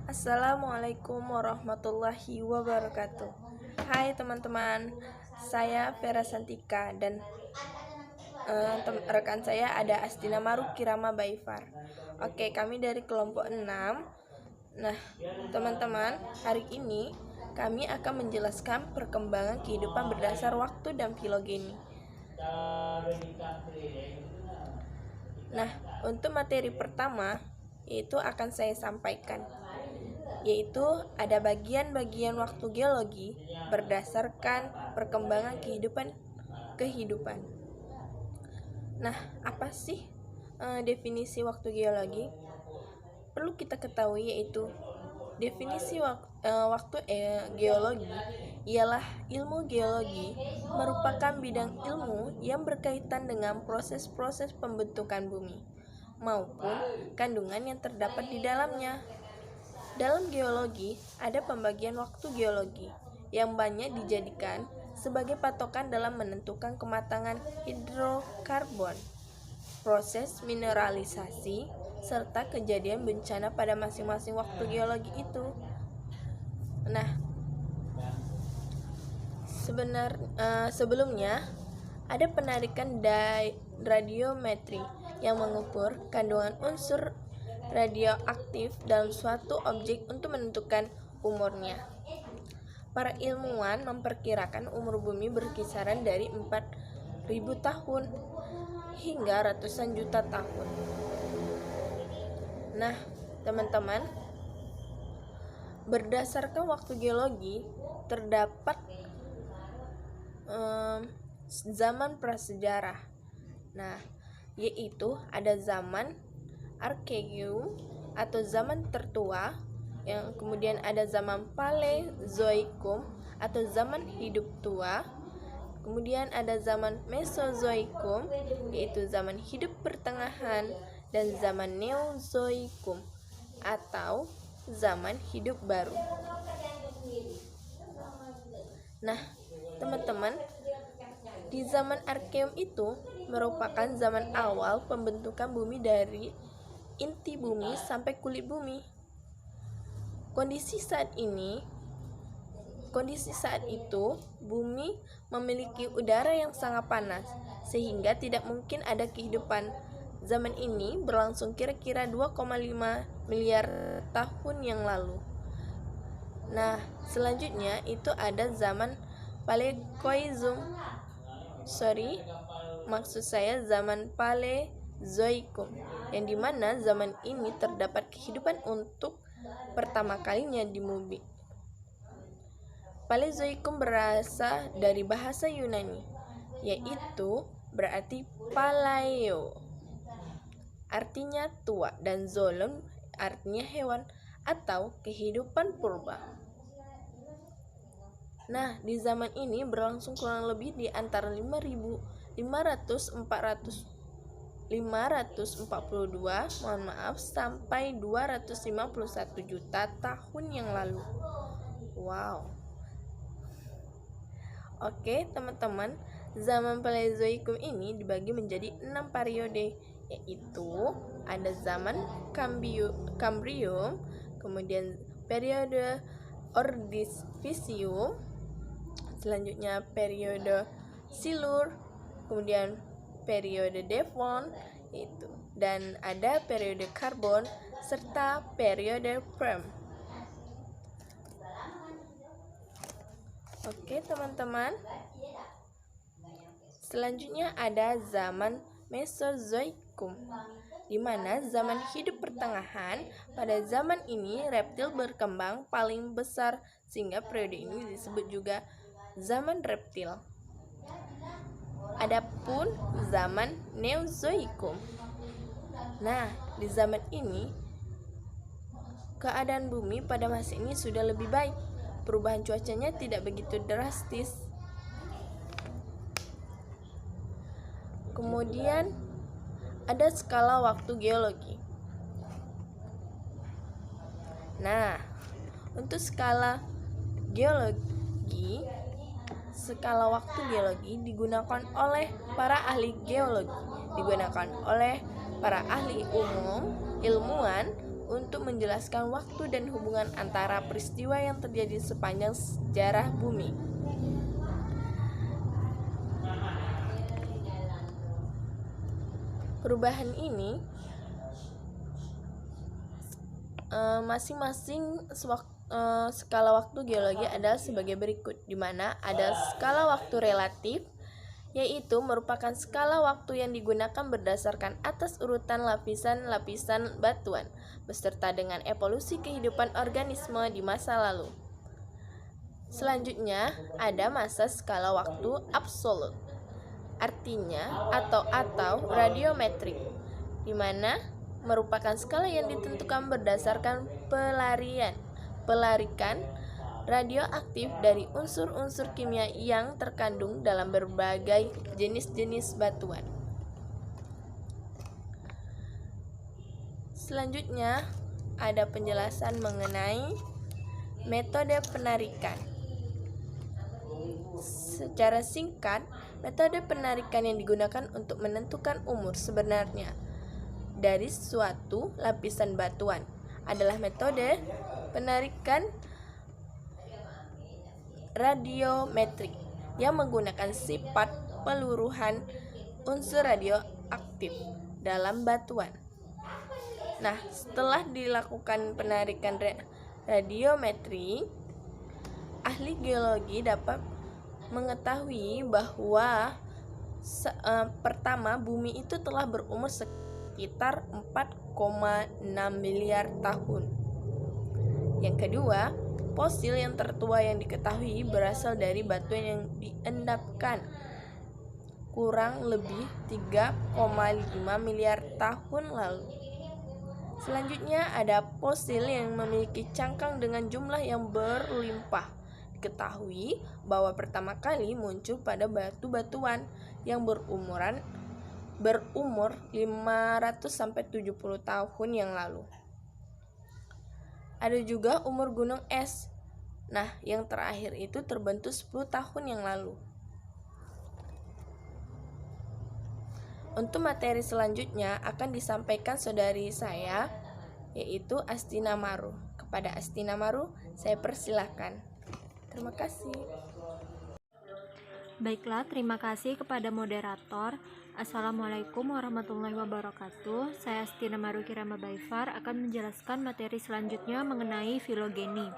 Assalamualaikum warahmatullahi wabarakatuh. Hai teman-teman, saya Vera Santika dan rekan saya ada Astina Maruk Kirama Baifar. Oke, kami dari kelompok 6. Nah, teman-teman, hari ini kami akan menjelaskan perkembangan kehidupan berdasar waktu dan filogeni. Nah, untuk materi pertama yaitu akan saya sampaikan, yaitu ada bagian-bagian waktu geologi berdasarkan perkembangan kehidupan. Nah, apa sih definisi waktu geologi? Perlu kita ketahui yaitu definisi waktu geologi ialah ilmu geologi merupakan bidang ilmu yang berkaitan dengan proses-proses pembentukan bumi maupun kandungan yang terdapat di dalamnya. Dalam geologi, ada pembagian waktu geologi yang banyak dijadikan sebagai patokan dalam menentukan kematangan hidrokarbon, proses mineralisasi, serta kejadian bencana pada masing-masing waktu geologi itu. Nah, sebelumnya ada penarikan radiometri yang mengukur kandungan unsur radioaktif dalam suatu objek untuk menentukan umurnya. Para ilmuwan memperkirakan umur bumi berkisaran dari 4.000 tahun hingga ratusan juta tahun. Nah, teman-teman, berdasarkan waktu geologi terdapat zaman prasejarah. Nah, yaitu ada zaman Archeum atau zaman tertua, yang kemudian ada zaman Paleozoikum atau zaman hidup tua, kemudian ada zaman Mesozoikum yaitu zaman hidup pertengahan, dan zaman Neozoikum atau zaman hidup baru. Nah, teman-teman, di zaman Archeum itu merupakan zaman awal pembentukan bumi dari inti bumi sampai kulit bumi. Kondisi saat itu bumi memiliki udara yang sangat panas sehingga tidak mungkin ada kehidupan. Zaman ini berlangsung kira-kira 2,5 miliar tahun yang lalu. Nah, selanjutnya itu ada zaman zaman Paleozoikum, yang dimana zaman ini terdapat kehidupan untuk pertama kalinya di bumi. Paleozoikum berasal dari bahasa Yunani, yaitu berarti paleo, artinya tua, dan zoon artinya hewan atau kehidupan purba. Nah, di zaman ini berlangsung kurang lebih di antara 542 sampai 251 juta tahun yang lalu. Wow. Oke, teman-teman, zaman Paleozoikum ini dibagi menjadi 6 periode, yaitu ada zaman Kambrium, kemudian periode Ordovisium, selanjutnya periode Silur, kemudian periode Devon itu, dan ada periode Karbon serta periode Perm. Oke, teman-teman, selanjutnya ada zaman Mesozoikum, di mana zaman hidup pertengahan. Pada zaman ini reptil berkembang paling besar sehingga periode ini disebut juga zaman reptil. Adapun zaman Neozoikum. Nah, di zaman ini keadaan bumi pada masa ini sudah lebih baik. Perubahan cuacanya tidak begitu drastis. Kemudian ada skala waktu geologi. Nah, untuk skala waktu geologi digunakan oleh para ahli geologi, digunakan oleh para ahli umum, ilmuwan, untuk menjelaskan waktu dan hubungan antara peristiwa yang terjadi sepanjang sejarah bumi. Perubahan ini masing-masing skala waktu geologi adalah sebagai berikut, di mana ada skala waktu relatif, yaitu merupakan skala waktu yang digunakan berdasarkan atas urutan lapisan-lapisan batuan, beserta dengan evolusi kehidupan organisme di masa lalu. Selanjutnya, ada masa skala waktu absolut, artinya atau radiometrik, di mana merupakan skala yang ditentukan berdasarkan pelarikan radioaktif dari unsur-unsur kimia yang terkandung dalam berbagai jenis-jenis batuan. Selanjutnya, ada penjelasan mengenai metode penarikan. Secara singkat, metode penarikan yang digunakan untuk menentukan umur sebenarnya dari suatu lapisan batuan adalah metode penarikan radiometrik yang menggunakan sifat peluruhan unsur radioaktif dalam batuan. Nah, setelah dilakukan penarikan radiometri, ahli geologi dapat mengetahui bahwa pertama, bumi itu telah berumur sekitar 4,6 miliar tahun. Yang kedua, fosil yang tertua yang diketahui berasal dari batuan yang diendapkan kurang lebih 3,5 miliar tahun lalu. Selanjutnya, ada fosil yang memiliki cangkang dengan jumlah yang berlimpah. Diketahui bahwa pertama kali muncul pada batu-batuan yang berumur 500-70 tahun yang lalu. Ada juga umur gunung es. Nah, yang terakhir itu terbentuk 10 tahun yang lalu. Untuk materi selanjutnya akan disampaikan saudari saya, yaitu Astina Maru. Kepada Astina Maru, saya persilahkan. Terima kasih. Baiklah, terima kasih kepada moderator. Assalamualaikum warahmatullahi wabarakatuh. Saya Astina Maru Kirama Baifar akan menjelaskan materi selanjutnya mengenai filogeni.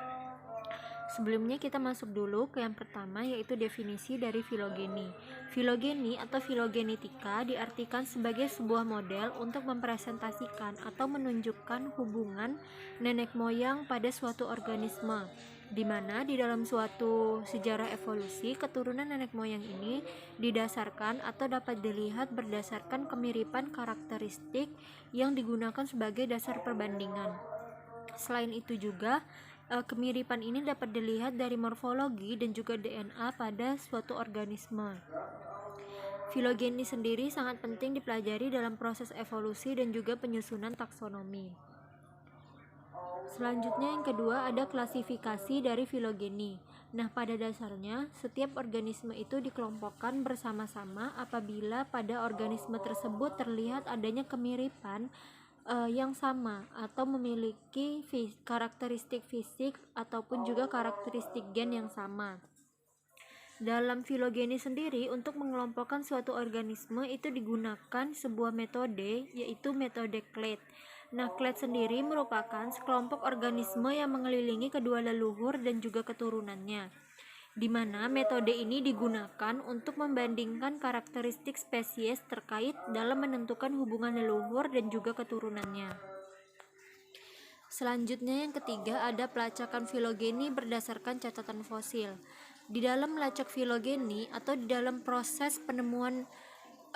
Sebelumnya kita masuk dulu ke yang pertama, yaitu definisi dari filogeni. Filogeni atau filogenetika diartikan sebagai sebuah model untuk mempresentasikan atau menunjukkan hubungan nenek moyang pada suatu organisme, di mana di dalam suatu sejarah evolusi, keturunan nenek moyang ini didasarkan atau dapat dilihat berdasarkan kemiripan karakteristik yang digunakan sebagai dasar perbandingan. Selain itu juga, kemiripan ini dapat dilihat dari morfologi dan juga DNA pada suatu organisme. Filogeni sendiri sangat penting dipelajari dalam proses evolusi dan juga penyusunan taksonomi. Selanjutnya yang kedua ada klasifikasi dari filogeni. Nah, pada dasarnya setiap organisme itu dikelompokkan bersama-sama apabila pada organisme tersebut terlihat adanya kemiripan yang sama atau memiliki karakteristik fisik ataupun juga karakteristik gen yang sama. Dalam filogeni sendiri, untuk mengelompokkan suatu organisme itu digunakan sebuah metode, yaitu metode clade. Nah, clade sendiri merupakan sekelompok organisme yang mengelilingi kedua leluhur dan juga keturunannya, di mana metode ini digunakan untuk membandingkan karakteristik spesies terkait dalam menentukan hubungan leluhur dan juga keturunannya. Selanjutnya yang ketiga ada pelacakan filogeni berdasarkan catatan fosil. Di dalam melacak filogeni atau di dalam proses penemuan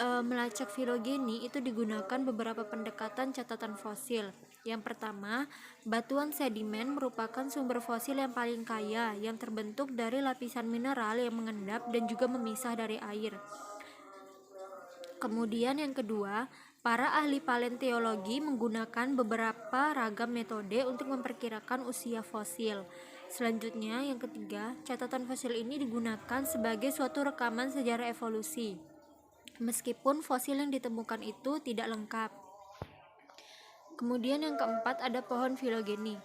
melacak filogeni itu digunakan beberapa pendekatan catatan fosil. Yang pertama, batuan sedimen merupakan sumber fosil yang paling kaya yang terbentuk dari lapisan mineral yang mengendap dan juga memisah dari air. Kemudian yang kedua, para ahli paleontologi menggunakan beberapa ragam metode untuk memperkirakan usia fosil. Selanjutnya yang ketiga, catatan fosil ini digunakan sebagai suatu rekaman sejarah evolusi, meskipun fosil yang ditemukan itu tidak lengkap. Kemudian yang keempat ada pohon filogeni.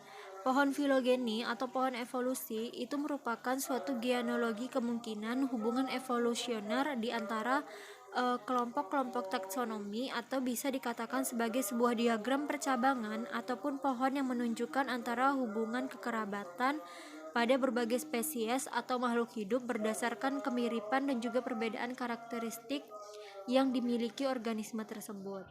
Pohon filogeni atau pohon evolusi itu merupakan suatu genealogi kemungkinan hubungan evolusioner di antara kelompok-kelompok taksonomi, atau bisa dikatakan sebagai sebuah diagram percabangan ataupun pohon yang menunjukkan antara hubungan kekerabatan pada berbagai spesies atau makhluk hidup berdasarkan kemiripan dan juga perbedaan karakteristik yang dimiliki organisme tersebut.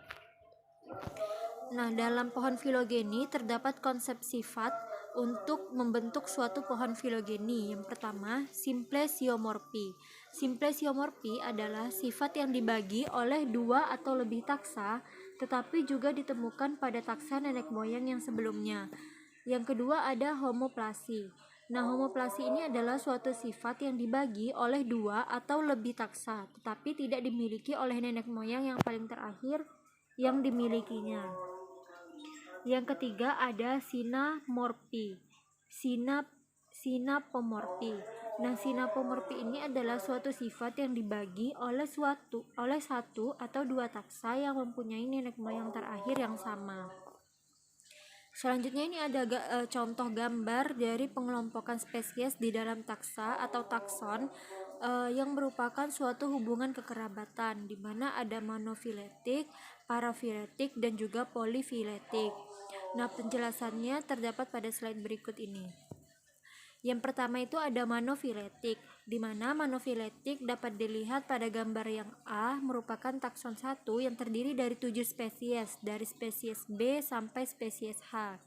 Nah, dalam pohon filogeni terdapat konsep sifat untuk membentuk suatu pohon filogeni. Yang pertama, simplesiomorfi. Simplesiomorfi adalah sifat yang dibagi oleh dua atau lebih taksa, tetapi juga ditemukan pada taksa nenek moyang yang sebelumnya. Yang kedua ada homoplasi. Nah, homoplasi ini adalah suatu sifat yang dibagi oleh dua atau lebih taksa, tetapi tidak dimiliki oleh nenek moyang yang paling terakhir yang dimilikinya. Yang ketiga ada sinapomorfi. Sinapomorfi. Nah, sinapomorfi ini adalah suatu sifat yang dibagi oleh satu atau dua taksa yang mempunyai nenek moyang terakhir yang sama. Selanjutnya ini ada contoh gambar dari pengelompokan spesies di dalam taksa atau takson yang merupakan suatu hubungan kekerabatan, di mana ada monofiletik, parafiletik, dan juga polifiletik. Nah, penjelasannya terdapat pada slide berikut ini. Yang pertama itu ada monofiletik, di mana monofiletik dapat dilihat pada gambar yang A, merupakan takson 1 yang terdiri dari 7 spesies, dari spesies B sampai spesies H.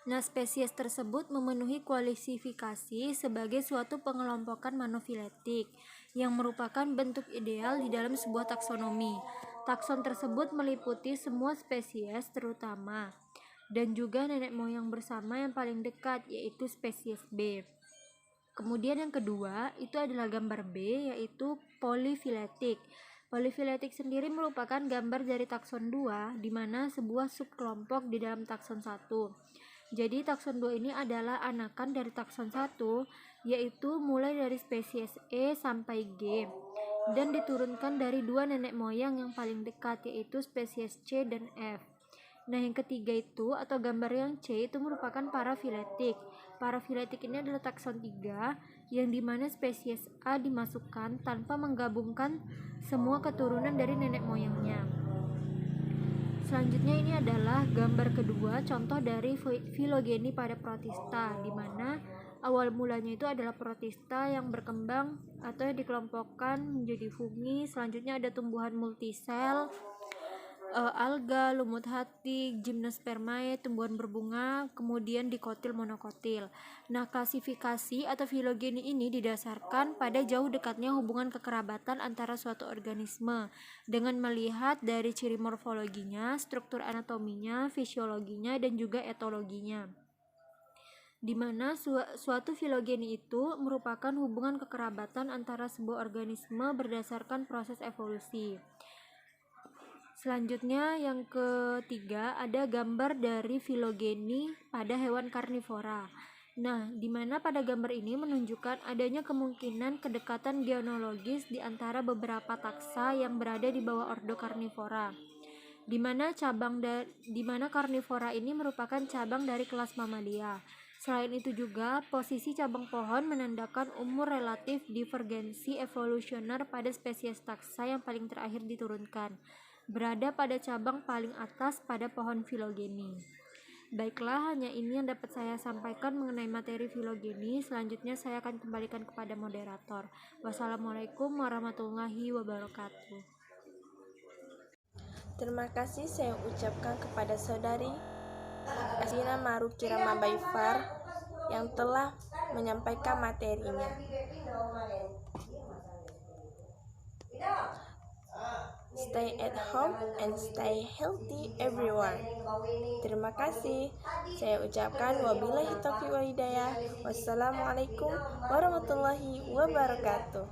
Nah, spesies tersebut memenuhi kualifikasi sebagai suatu pengelompokan monofiletik yang merupakan bentuk ideal di dalam sebuah taksonomi. Takson tersebut meliputi semua spesies terutama dan juga nenek moyang bersama yang paling dekat, yaitu spesies B. Kemudian yang kedua itu adalah gambar B, yaitu polifiletik. Polifiletik sendiri merupakan gambar dari takson 2, di mana sebuah subkelompok di dalam takson 1. Jadi takson 2 ini adalah anakan dari takson 1, yaitu mulai dari spesies E sampai G, dan diturunkan dari dua nenek moyang yang paling dekat, yaitu spesies C dan F. Nah, yang ketiga itu atau gambar yang C itu merupakan parafiletik. Parafiletik ini adalah takson 3 yang dimana spesies A dimasukkan tanpa menggabungkan semua keturunan dari nenek moyangnya. Selanjutnya ini adalah gambar kedua, contoh dari filogeni pada protista, di mana awal mulanya itu adalah protista yang berkembang atau yang dikelompokkan menjadi fungi. Selanjutnya ada tumbuhan multisel, alga, lumut hati, gymnospermae, tumbuhan berbunga, kemudian dikotil monokotil. Nah, klasifikasi atau filogeni ini didasarkan pada jauh dekatnya hubungan kekerabatan antara suatu organisme dengan melihat dari ciri morfologinya, struktur anatominya, fisiologinya, dan juga etologinya, di mana suatu filogeni itu merupakan hubungan kekerabatan antara sebuah organisme berdasarkan proses evolusi. Selanjutnya yang ketiga ada gambar dari filogeni pada hewan karnivora. Nah, di mana pada gambar ini menunjukkan adanya kemungkinan kedekatan genealogis di antara beberapa taksa yang berada di bawah ordo karnivora, di mana karnivora ini merupakan cabang dari kelas mamalia. Selain itu juga, posisi cabang pohon menandakan umur relatif divergensi evolusioner pada spesies taksa yang paling terakhir diturunkan, berada pada cabang paling atas pada pohon filogeni. Baiklah, hanya ini yang dapat saya sampaikan mengenai materi filogeni. Selanjutnya saya akan kembalikan kepada moderator. Wassalamualaikum warahmatullahi wabarakatuh. Terima kasih saya ucapkan kepada saudari Astina Marukirama Baifar yang telah menyampaikan materinya. Stay at home and stay healthy everyone. Terima kasih. Saya ucapkan wabillahi taufiq wal hidayah. Wassalamualaikum warahmatullahi wabarakatuh.